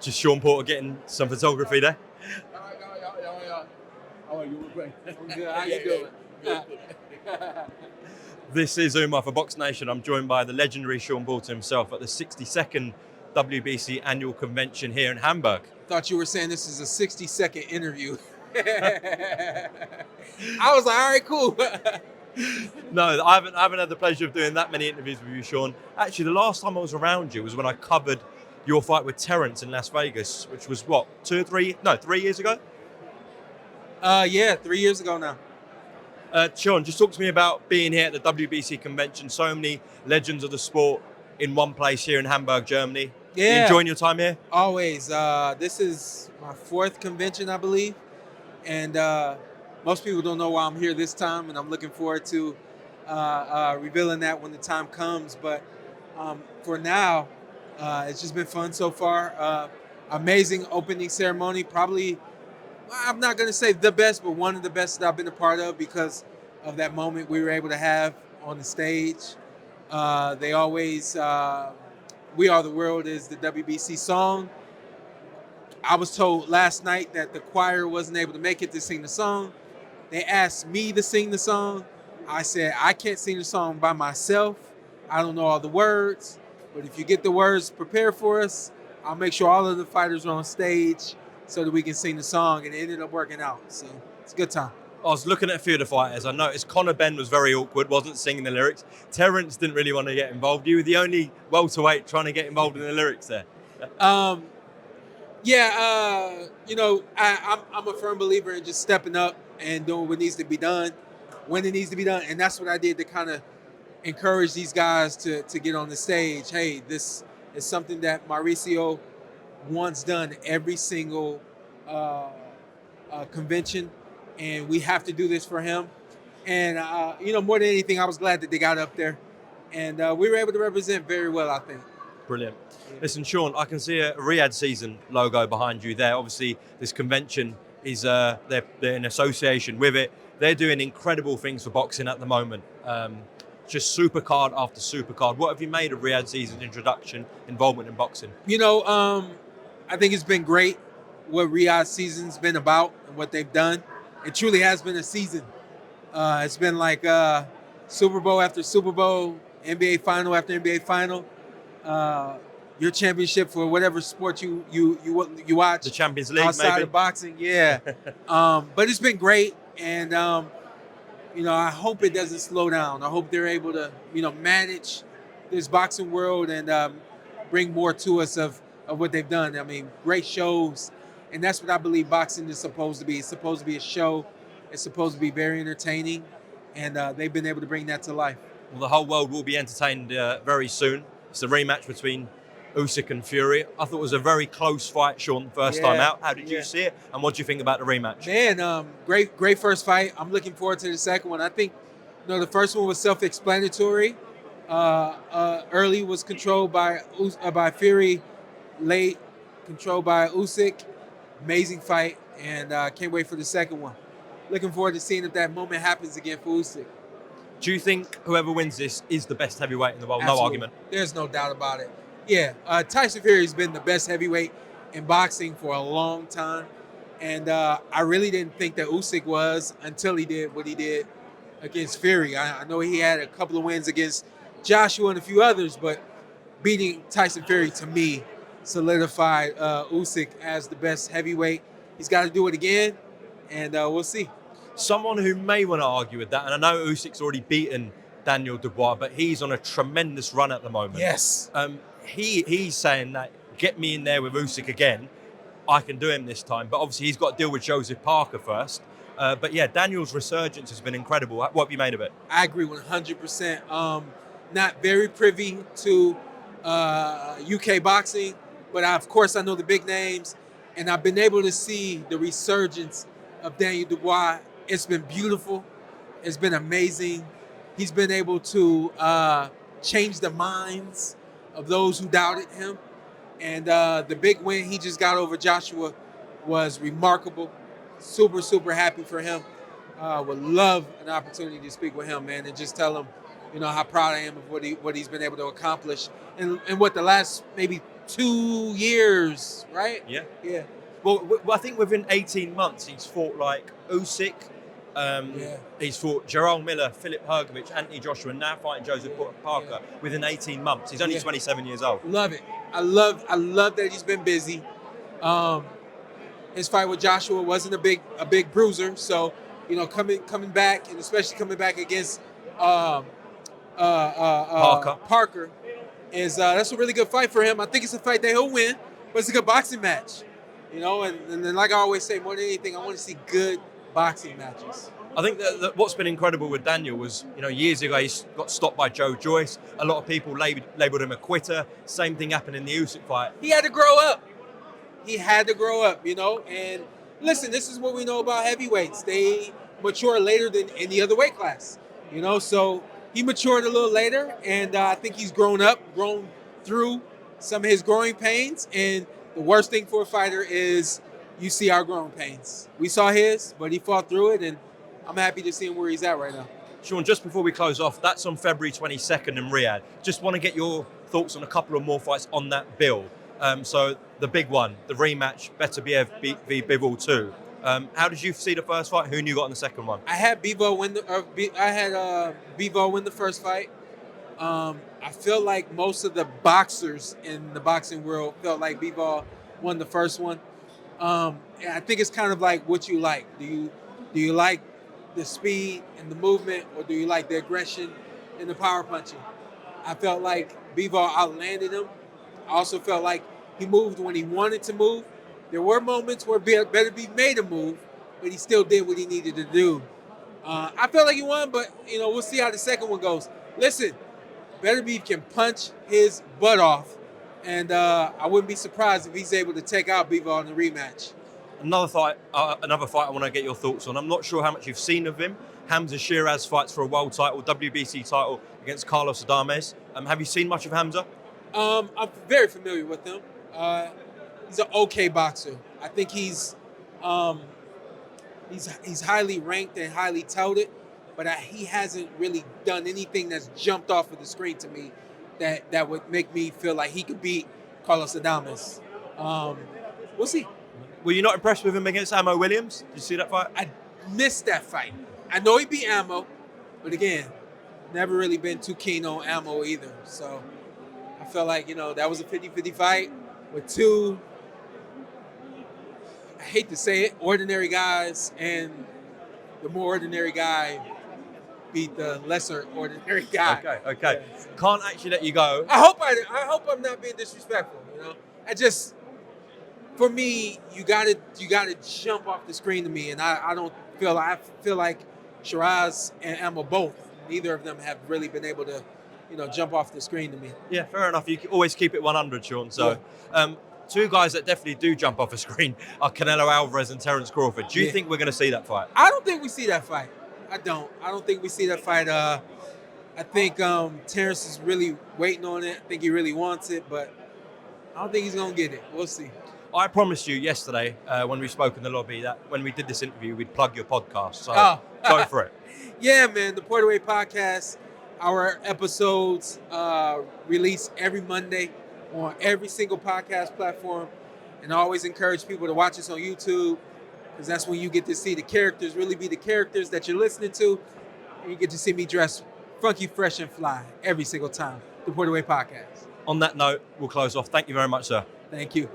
Just Shawn Porter getting some photography there. How are you? Great. I'm good. How you doing? This is Umar for BoxNation. I'm joined by the legendary Shawn Porter himself at the 62nd WBC Annual Convention here in Hamburg. Thought you were saying this is a 60-second interview. I was like, all right, cool. No, I haven't had the pleasure of doing that many interviews with you, Shawn. Actually, the last time I was around you was when I covered your fight with Terence in Las Vegas, which was what, 3 years ago? Yeah, 3 years ago now. Shawn, just talk to me about being here at the WBC convention. So many legends of the sport in one place here in Hamburg, Germany. Yeah. You enjoying your time here? Always. This is my 4th convention, I believe. And most people don't know why I'm here this time, and I'm looking forward to revealing that when the time comes. But for now, it's just been fun so far. Amazing opening ceremony. Probably, I'm not going to say the best, but one of the best that I've been a part of because of that moment we were able to have on the stage. They always, We Are the World is the WBC song. I was told last night that the choir wasn't able to make it to sing the song. They asked me to sing the song. I said, I can't sing the song by myself. I don't know all the words, but if you get the words prepared for us, I'll make sure all of the fighters are on stage so that we can sing the song, and it ended up working out. So it's a good time. I was looking at a few of the fighters. I noticed Conor Benn was very awkward, wasn't singing the lyrics. Terence didn't really want to get involved. You were the only welterweight trying to get involved in the lyrics there. I'm a firm believer in just stepping up and doing what needs to be done when it needs to be done. And that's what I did to kind of encourage these guys to get on the stage. Hey, this is something that Mauricio wants done every single convention, and we have to do this for him. And, more than anything, I was glad that they got up there. And we were able to represent very well, I think. Brilliant. Listen, Shawn, I can see a Riyadh season logo behind you there. Obviously, this convention is they're in association with it. They're doing incredible things for boxing at the moment. Just super card after super card. What have you made of Riyadh season's introduction, involvement in boxing? I think it's been great what Riyadh season's been about and what they've done. It truly has been a season. It's been like Super Bowl after Super Bowl, NBA final after NBA final. Your championship for whatever sport you watch. The Champions League, outside maybe? of boxing, yeah. But it's been great, and I hope it doesn't slow down. I hope they're able to manage this boxing world and bring more to us of what they've done. I mean, great shows, and that's what I believe boxing is supposed to be. It's supposed to be a show. It's supposed to be very entertaining, and they've been able to bring that to life. Well, the whole world will be entertained very soon. It's a rematch between Usyk and Fury. I thought it was a very close fight, Shawn, first time out. How did you see it, and what do you think about the rematch? Man, great first fight. I'm looking forward to the second one. I think, the first one was self-explanatory. Early was controlled by Fury, late controlled by Usyk. Amazing fight, and can't wait for the second one. Looking forward to seeing if that moment happens again for Usyk. Do you think whoever wins this is the best heavyweight in the world? Absolutely. No argument. There's no doubt about it. Yeah, Tyson Fury has been the best heavyweight in boxing for a long time. And I really didn't think that Usyk was until he did what he did against Fury. I know he had a couple of wins against Joshua and a few others, but beating Tyson Fury, to me, solidified Usyk as the best heavyweight. He's got to do it again, and we'll see. Someone who may want to argue with that, and I know Usyk's already beaten Daniel Dubois, but he's on a tremendous run at the moment. Yes. He's saying that, get me in there with Usyk again, I can do him this time. But obviously he's got to deal with Joseph Parker first. But yeah, Daniel's resurgence has been incredible. What have you made of it? I agree 100%. Not very privy to UK boxing, but of course I know the big names, and I've been able to see the resurgence of Daniel Dubois. It's been beautiful. It's been amazing. He's been able to change the minds of those who doubted him. And the big win he just got over Joshua was remarkable. Super, super happy for him. Would love an opportunity to speak with him, man, and just tell him, how proud I am of what he's been able to accomplish and what the last maybe 2 years, right? Yeah. Yeah. Well, I think within 18 months, he's fought like Usyk. He's fought Gerald Miller, Philip Hergovich, Anthony Joshua, and now fighting Joseph Parker within 18 months. He's only 27 years old. Love it. I love that he's been busy. His fight with Joshua wasn't a big bruiser, so coming back, and especially coming back against Parker is that's a really good fight for him. I think it's a fight that he'll win, but it's a good boxing match. And then like I always say, more than anything, I want to see good boxing matches. I think that what's been incredible with Daniel was, years ago he got stopped by Joe Joyce. A lot of people labelled him a quitter. Same thing happened in the Usyk fight. He had to grow up. And listen, this is what we know about heavyweights. They mature later than any other weight class, so he matured a little later, and I think he's grown through some of his growing pains. And the worst thing for a fighter is you see our growing pains. We saw his, but he fought through it, and I'm happy to see him where he's at right now. Shawn, just before we close off, that's on February 22nd in Riyadh. Just want to get your thoughts on a couple of more fights on that bill. So the big one, the rematch, Beterbiev v. Bivol 2. How did you see the first fight? Who knew got in the second one? I had Bivol win the first fight. I feel like most of the boxers in the boxing world felt like Bivol won the first one. And I think it's kind of like what you like. Do you like the speed and the movement, or do you like the aggression and the power punching? I felt like Bivol outlanded him. I also felt like he moved when he wanted to move. There were moments where Beterbiev made a move, but he still did what he needed to do. I felt like he won, but we'll see how the second one goes. Listen, Beterbiev can punch his butt off, and I wouldn't be surprised if he's able to take out Bivol in the rematch. Another fight I want to get your thoughts on. I'm not sure how much you've seen of him. Hamza Shiraz fights for a world title, WBC title against Carlos Adames. Have you seen much of Hamza? I'm very familiar with him. He's an okay boxer. I think he's highly ranked and highly touted, but he hasn't really done anything that's jumped off of the screen to me that would make me feel like he could beat Carlos Adames. We'll see. Were you not impressed with him against Ammo Williams? Did you see that fight? I missed that fight. I know he beat Ammo, but again, never really been too keen on Ammo either. So I felt like, that was a 50-50 fight with two, I hate to say it, ordinary guys, and the more ordinary guy beat the lesser ordinary guy. Okay. Yeah. Can't actually let you go. I hope I'm not being disrespectful, for me, you gotta jump off the screen to me, and I feel like Shiraz and Ammo both, neither of them have really been able to, jump off the screen to me. Yeah, fair enough. You can always keep it 100, Shawn. So, two guys that definitely do jump off a screen are Canelo Alvarez and Terence Crawford. Do you think we're going to see that fight? I don't think we see that fight. I don't think we see that fight. I think Terence is really waiting on it. I think he really wants it, but I don't think he's going to get it. We'll see. I promised you yesterday when we spoke in the lobby that when we did this interview, we'd plug your podcast. So go for it. Yeah, man. The Porter Way Podcast. Our episodes release every Monday on every single podcast platform. And I always encourage people to watch us on YouTube, because that's when you get to see the characters really be the characters that you're listening to. And you get to see me dressed funky, fresh, and fly every single time. The Porter Way Podcast. On that note, we'll close off. Thank you very much, sir. Thank you.